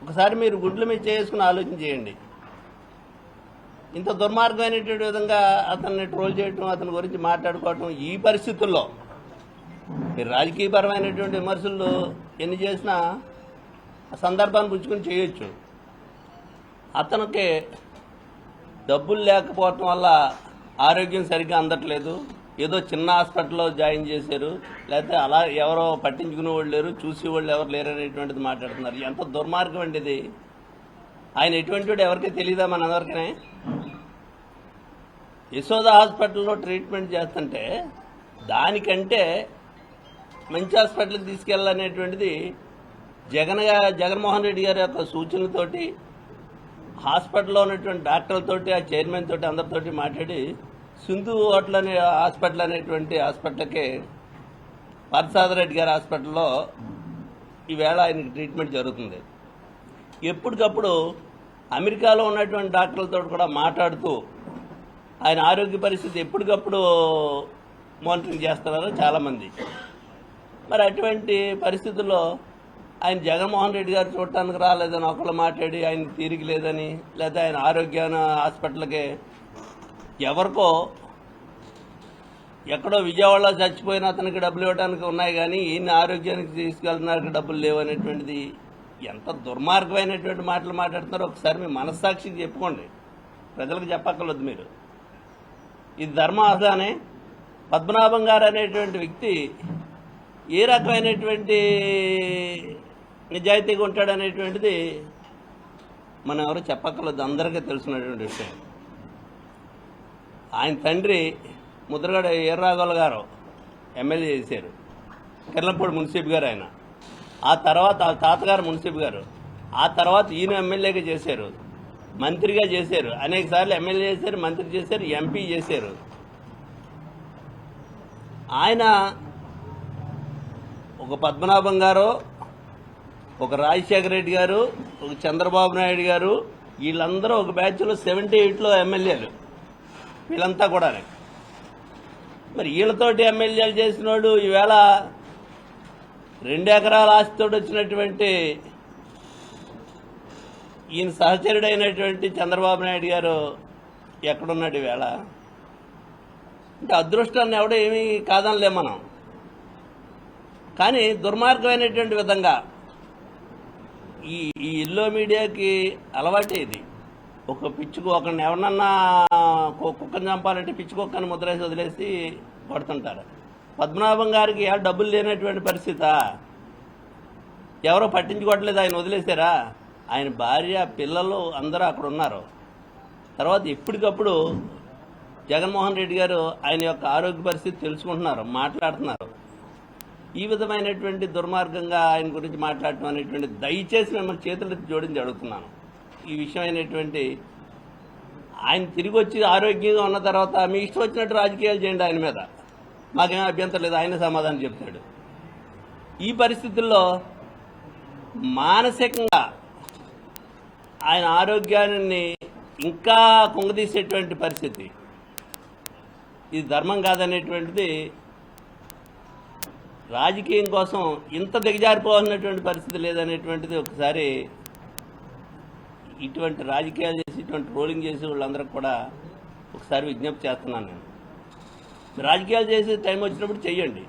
ఒకసారి మీరు గుడ్ల మీద చేసుకుని ఆలోచన చేయండి. ఇంత దుర్మార్గమైనటువంటి విధంగా అతన్ని ట్రోల్ చేయటం, అతని గురించి మాట్లాడుకోవటం ఈ పరిస్థితుల్లో మీరు రాజకీయపరమైనటువంటి విమర్శలు ఎన్ని చేసినా ఆ సందర్భాన్ని పుచ్చుకొని చేయొచ్చు. అతనికి డబ్బులు లేకపోవటం వల్ల ఆరోగ్యం సరిగ్గా అందట్లేదు, ఏదో చిన్న హాస్పిటల్లో జాయిన్ చేశారు, లేకపోతే అలా ఎవరో పట్టించుకునే వాళ్ళు లేరు, చూసేవాళ్ళు ఎవరు లేరు అనేటువంటిది మాట్లాడుతున్నారు. ఎంత దుర్మార్గం అండి ఇది. ఆయన ఎటువంటి వాడు ఎవరికీ తెలియదా మనందరికీ? యశోద హాస్పిటల్లో ట్రీట్మెంట్ చేస్తుంటే దానికంటే మంచి హాస్పిటల్కి తీసుకెళ్ళాలనేటువంటిది జగన్మోహన్ రెడ్డి గారి యొక్క సూచనలతోటి హాస్పిటల్లో ఉన్నటువంటి డాక్టర్లతోటి, ఆ చైర్మన్ తోటి, అందరితోటి మాట్లాడి సింధు హోటల్ అనే హాస్పిటల్ అనేటువంటి హాస్పిటల్కి పార్థసారథి గారి హాస్పిటల్లో ఈవేళ ఆయనకి ట్రీట్మెంట్ జరుగుతుంది. ఎప్పటికప్పుడు అమెరికాలో ఉన్నటువంటి డాక్టర్లతో కూడా మాట్లాడుతూ ఆయన ఆరోగ్య పరిస్థితి ఎప్పటికప్పుడు మానిటరింగ్ చేస్తున్నారు చాలామంది. మరి అటువంటి పరిస్థితుల్లో ఆయన జగన్మోహన్ రెడ్డి గారు చూడటానికి రాలేదని ఒకళ్ళు మాట్లాడి ఆయన తీరిక లేదని, లేదా ఆయన ఆరోగ్యాన్ని హాస్పిటల్కి ఎవరికో ఎక్కడో విజయవాడలో చచ్చిపోయిన అతనికి డబ్బులు ఇవ్వడానికి ఉన్నాయి కానీ ఈయన ఆరోగ్యానికి తీసుకెళ్తున్నారు డబ్బులు లేవు అనేటువంటిది ఎంత దుర్మార్గమైనటువంటి మాటలు మాట్లాడుతున్నారో ఒకసారి మీ మనస్సాక్షికి చెప్పుకోండి. ప్రజలకు చెప్పక్కర్లేదు మీరు. ఇది ధర్మం అసలానే? పద్మనాభం గారు అనేటువంటి వ్యక్తి ఏ రకమైనటువంటి నిజాయితీగా ఉంటాడనేటువంటిది మనం ఎవరు చెప్పక్కర్లేదు, అందరికీ తెలిసినటువంటి విషయం. ఆయన తండ్రి ముద్రగడ ఈర్రాఘవులు గారు ఎమ్మెల్యే చేశారు, కిర్లంపూడి మున్సిపల్ గారు ఆయన. ఆ తర్వాత ఆ తాతగారు మున్సిపల్ గారు, ఆ తర్వాత ఈయన ఎమ్మెల్యేగా చేశారు, మంత్రిగా చేశారు, అనేక సార్లు ఎమ్మెల్యే చేశారు, మంత్రి చేశారు, ఎంపీ చేశారు. ఆయన ఒక పద్మనాభం గారు, ఒక రాజశేఖర రెడ్డి గారు, ఒక చంద్రబాబు నాయుడు గారు, వీళ్ళందరూ ఒక బ్యాచ్లో 78లో ఎమ్మెల్యేలు, వీళ్ళంతా కూడా. మరి వీళ్ళతోటి ఎమ్మెల్యేలు చేసినోడు ఈవేళ 2 ఎకరాల ఆస్తితో వచ్చినటువంటి ఈయన సహచరుడైనటువంటి చంద్రబాబు నాయుడు గారు ఎక్కడున్నాడు ఈవేళ? అంటే అదృష్టాన్ని ఎవడో ఏమీ కాదనిలే మనం, కానీ దుర్మార్గమైనటువంటి విధంగా ఈ ఇల్లో మీడియాకి అలవాటే ఇది. ఒక పిచ్చుకు ఒకరిని ఎవరినన్నా కుక్కను చంపాలంటే పిచ్చి కుక్కని ముద్రేసి వదిలేసి పడుతుంటారు. పద్మనాభం గారికి డబ్బులు లేనటువంటి పరిస్థితి, ఎవరో పట్టించుకోవట్లేదు, ఆయన వదిలేశారా? ఆయన భార్య, పిల్లలు అందరూ అక్కడ ఉన్నారు. తర్వాత ఎప్పటికప్పుడు జగన్మోహన్ రెడ్డి గారు ఆయన యొక్క ఆరోగ్య పరిస్థితి తెలుసుకుంటున్నారు, మాట్లాడుతున్నారు. ఈ విధమైనటువంటి దుర్మార్గంగా ఆయన గురించి మాట్లాడటం అనేటువంటి దయచేసి మిమ్మల్ని చేతులెత్తి జోడించి అడుగుతున్నాను. ఈ విషయమైనటువంటి ఆయన తిరిగి వచ్చి ఆరోగ్యంగా ఉన్న తర్వాత మీ ఇష్టం వచ్చినట్టు రాజకీయాలు చేయండి, ఆయన మీద మాకేమీ అభ్యంతరం లేదు, ఆయన సమాధానం చెప్తాడు. ఈ పరిస్థితుల్లో మానసికంగా ఆయన ఆరోగ్యాన్ని ఇంకా కుంగదీసేటువంటి పరిస్థితి, ఇది ధర్మం కాదనేటువంటిది, రాజకీయం కోసం ఇంత దిగజారిపోవాల్సినటువంటి పరిస్థితి లేదనేటువంటిది ఒకసారి ఇటువంటి రాజకీయాలు చేసి ఇటువంటి ట్రోలింగ్ చేసి వాళ్ళందరికీ కూడా ఒకసారి విజ్ఞప్తి చేస్తున్నాను. నేను రాజకీయాలు చేసి టైం వచ్చినప్పుడు చెయ్యండి,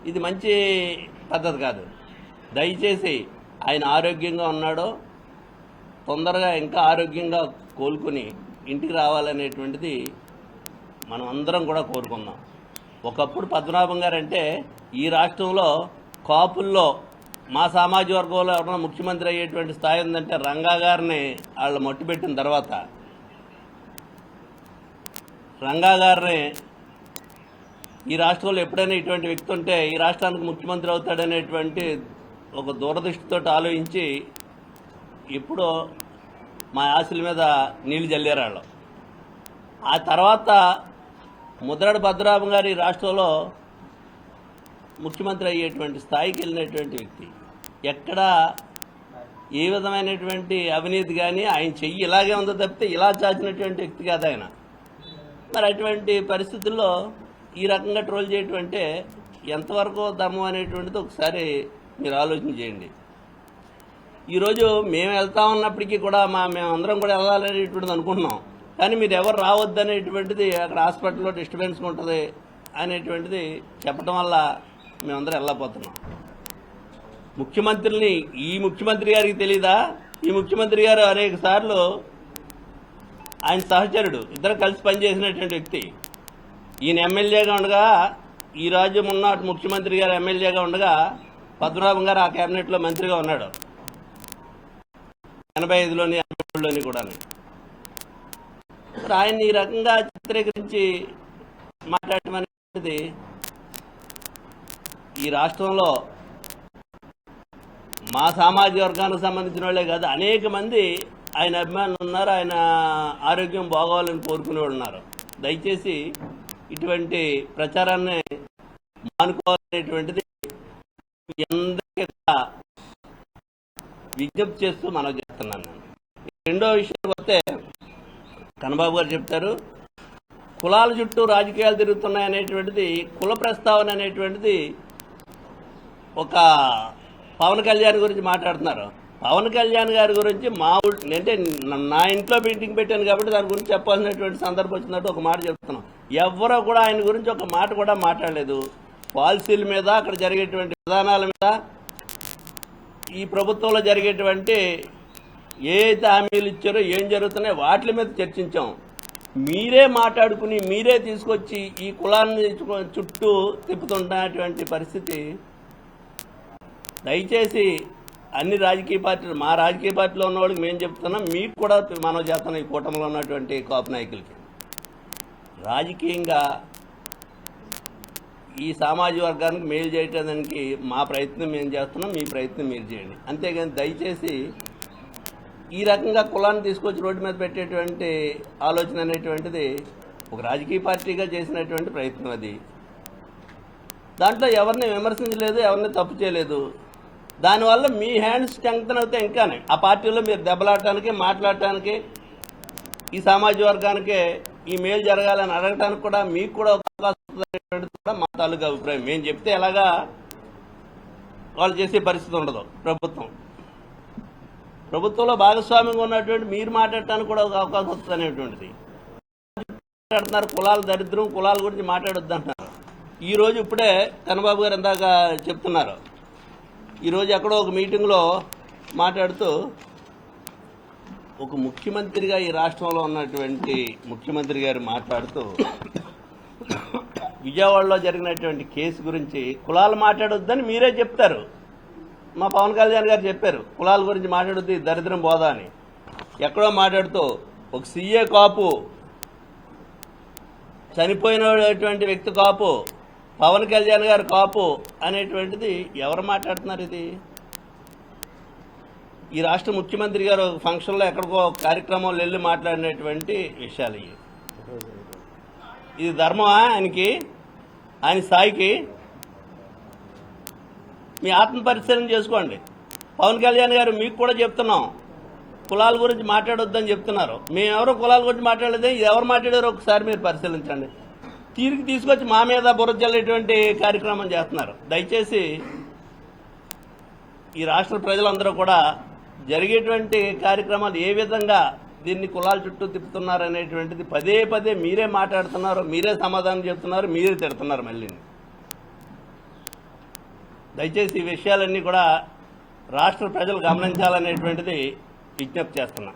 ఇది మంచి పద్ధతి కాదు. దయచేసి ఆయన ఆరోగ్యంగా ఉన్నాడో తొందరగా ఇంకా ఆరోగ్యంగా కోలుకొని ఇంటికి రావాలనేటువంటిది మనం అందరం కూడా కోరుకుందాం. ఒకప్పుడు పద్మనాభం గారు అంటే ఈ రాష్ట్రంలో కాపుల్లో మా సామాజిక వర్గంలో ఎవరైనా ముఖ్యమంత్రి అయ్యేటువంటి స్థాయి ఉందంటే రంగా గారిని వాళ్ళు మట్టుపెట్టిన తర్వాత, రంగా గారిని ఈ రాష్ట్రంలో ఎప్పుడైనా ఇటువంటి వ్యక్తి ఉంటే ఈ రాష్ట్రానికి ముఖ్యమంత్రి అవుతాడనేటువంటి ఒక దూరదృష్టితో ఆలోచించి ఎప్పుడో మా ఆశల మీద నీళ్లు జల్లారు వాళ్ళు. ఆ తర్వాత ముద్రగడ పద్మనాభం గారు ఈ రాష్ట్రంలో ముఖ్యమంత్రి అయ్యేటువంటి స్థాయికి వెళ్ళినటువంటి వ్యక్తి. ఎక్కడ ఏ విధమైనటువంటి అవినీతి కానీ ఆయన చెయ్యి ఇలాగే ఉందో తప్పితే ఇలా చాచినటువంటి వ్యక్తి కాదు ఆయన. మరి అటువంటి పరిస్థితుల్లో ఈ రకంగా ట్రోల్ చేయటం అంటే ఎంతవరకు ధర్మం అనేటువంటిది ఒకసారి మీరు ఆలోచన చేయండి. ఈరోజు మేము వెళ్తా ఉన్నప్పటికీ కూడా మేమందరం కూడా వెళ్ళాలనేటువంటిది అనుకుంటున్నాం. కానీ మీరు ఎవరు రావద్దనేటువంటిది అక్కడ హాస్పిటల్లో డిస్టర్బెన్స్ ఉంటుంది అనేటువంటిది చెప్పడం వల్ల మేమందరం వెళ్ళకపోతున్నాం. ముఖ్యమంత్రిని ఈ ముఖ్యమంత్రి గారికి తెలీదా? ఈ ముఖ్యమంత్రి గారు అనేక సార్లు ఆయన సహచరుడు ఇద్దరు కలిసి పనిచేసినటువంటి వ్యక్తి. ఈయన ఎమ్మెల్యేగా ఉండగా, ఈ రాజ్యం ఉన్న ముఖ్యమంత్రి గారు ఎమ్మెల్యేగా ఉండగా పద్మనాభం గారు ఆ కేబినెట్లో మంత్రిగా ఉన్నాడు 85లోని 87లోని కూడా. ఆయన్ని ఈ రకంగా చిత్రీకరించి మాట్లాడటం అనేది ఈ రాష్ట్రంలో మా సామాజిక వర్గానికి సంబంధించిన వాళ్ళే కాదు, అనేక మంది ఆయన అభిమానులు ఉన్నారు, ఆయన ఆరోగ్యం బాగోవాలని కోరుకునే వాళ్ళు ఉన్నారు. దయచేసి ఇటువంటి ప్రచారాన్ని మానుకోవాలనేటువంటిది అందరికీ విజ్ఞప్తి చేస్తూ మనం చేస్తున్నాను. రెండో విషయం వస్తే కన్నబాబు గారు చెప్తారు కులాల చుట్టూ రాజకీయాలు తిరుగుతున్నాయి అనేటువంటిది, కుల ప్రస్తావన అనేటువంటిది ఒక పవన్ కళ్యాణ్ గురించి మాట్లాడుతున్నారు. పవన్ కళ్యాణ్ గారి గురించి అంటే నా ఇంట్లో మీటింగ్ పెట్టాను కాబట్టి దాని గురించి చెప్పాల్సినటువంటి సందర్భం వచ్చినట్టు ఒక మాట చెప్తున్నాం. ఎవరో కూడా ఆయన గురించి ఒక మాట కూడా మాట్లాడలేదు. పాలసీల మీద, అక్కడ జరిగేటువంటి విధానాల మీద, ఈ ప్రభుత్వంలో జరిగేటువంటి ఏ హామీలు ఇచ్చారో ఏం జరుగుతున్నాయో వాటి మీద చర్చించాం. మీరే మాట్లాడుకుని మీరే తీసుకొచ్చి ఈ కులాన్ని చుట్టూ తిప్పుతున్నటువంటి పరిస్థితి. దయచేసి అన్ని రాజకీయ పార్టీలు, మా రాజకీయ పార్టీలో ఉన్న వాళ్ళకి మేము చెప్తున్నాం, మీకు కూడా మనం చేస్తున్నాం. ఈ కూటమిలో ఉన్నటువంటి కాపు నాయకులకి రాజకీయంగా ఈ సామాజిక వర్గానికి మేలు చేయడానికి మా ప్రయత్నం మేము చేస్తున్నాం, మీ ప్రయత్నం మీరు చేయండి. అంతేగాని దయచేసి ఈ రకంగా కులాన్ని తీసుకొచ్చి రోడ్డు మీద పెట్టేటువంటి ఆలోచన అనేటువంటిది ఒక రాజకీయ పార్టీగా చేసినటువంటి ప్రయత్నం. అది దాంట్లో ఎవరిని విమర్శించలేదు, ఎవరిని తప్పు చేయలేదు. దానివల్ల మీ హ్యాండ్స్ స్ట్రెంగ్తన్ అవుతాయి. ఇంకానే ఆ పార్టీలో మీరు దెబ్బలాడటానికి, మాట్లాడటానికి, ఈ సామాజిక వర్గానికి ఈ మేలు జరగాలని అడగటానికి కూడా మీకు కూడా ఒక అవకాశం ఉంటుందనేటువంటిది కూడా మా తాలూకా అభిప్రాయం. మేము చెప్తే ఎలాగా వాళ్ళు చేసే పరిస్థితి ఉండదు. ప్రభుత్వంలో భాగస్వామ్యంగా ఉన్నటువంటి మీరు మాట్లాడటానికి కూడా ఒక అవకాశం వస్తుంది అనేటువంటిది మాట్లాడుతున్నారు. కులాల దరిద్రం, కులాల గురించి మాట్లాడొద్దు అంటున్నారు. ఈరోజు ఇప్పుడే కన్నబాబు గారు ఇందాక చెప్తున్నారు, ఈరోజు ఎక్కడో ఒక మీటింగ్లో మాట్లాడుతూ ఒక ముఖ్యమంత్రిగా ఈ రాష్ట్రంలో ఉన్నటువంటి ముఖ్యమంత్రి గారు మాట్లాడుతూ విజయవాడలో జరిగినటువంటి కేసు గురించి కులాలు మాట్లాడొద్దని మీరే చెప్తారు. మా పవన్ కళ్యాణ్ గారు చెప్పారు కులాల గురించి మాట్లాడొద్దు, దరిద్రం బోధ అని. ఎక్కడో మాట్లాడుతూ ఒక సీఏ కాపు, చనిపోయినటువంటి వ్యక్తి కాపు, పవన్ కళ్యాణ్ గారు కాపు అనేటువంటిది ఎవరు మాట్లాడుతున్నారు? ఇది ఈ రాష్ట్ర ముఖ్యమంత్రి గారు ఫంక్షన్లో ఎక్కడికో కార్యక్రమంలో వెళ్ళి మాట్లాడినటువంటి విషయాలు. ఇది ధర్మమా ఆయనకి, ఆయన స్థాయికి? మీ ఆత్మ పరిశీలన చేసుకోండి. పవన్ కళ్యాణ్ గారు మీకు కూడా చెప్తున్నాం, కులాల గురించి మాట్లాడొద్దని చెప్తున్నారు. మేమెవరో కులాల గురించి మాట్లాడలేదు, ఇది ఎవరు మాట్లాడారో ఒకసారి మీరు పరిశీలించండి. తీరికి తీసుకొచ్చి మా మీద బురద జల్లేటువంటి కార్యక్రమం చేస్తున్నారు. దయచేసి ఈ రాష్ట్ర ప్రజలందరూ కూడా జరిగేటువంటి కార్యక్రమాలు ఏ విధంగా దీన్ని కులాల చుట్టూ తిప్పుతున్నారు అనేటువంటిది పదే పదే మీరే మాట్లాడుతున్నారు, మీరే సమాధానం చెప్తున్నారు, మీరే తిడుతున్నారు మళ్ళీ. దయచేసి ఈ విషయాలన్నీ కూడా రాష్ట్ర ప్రజలు గమనించాలనేటువంటిది విజ్ఞప్తి చేస్తున్నాం.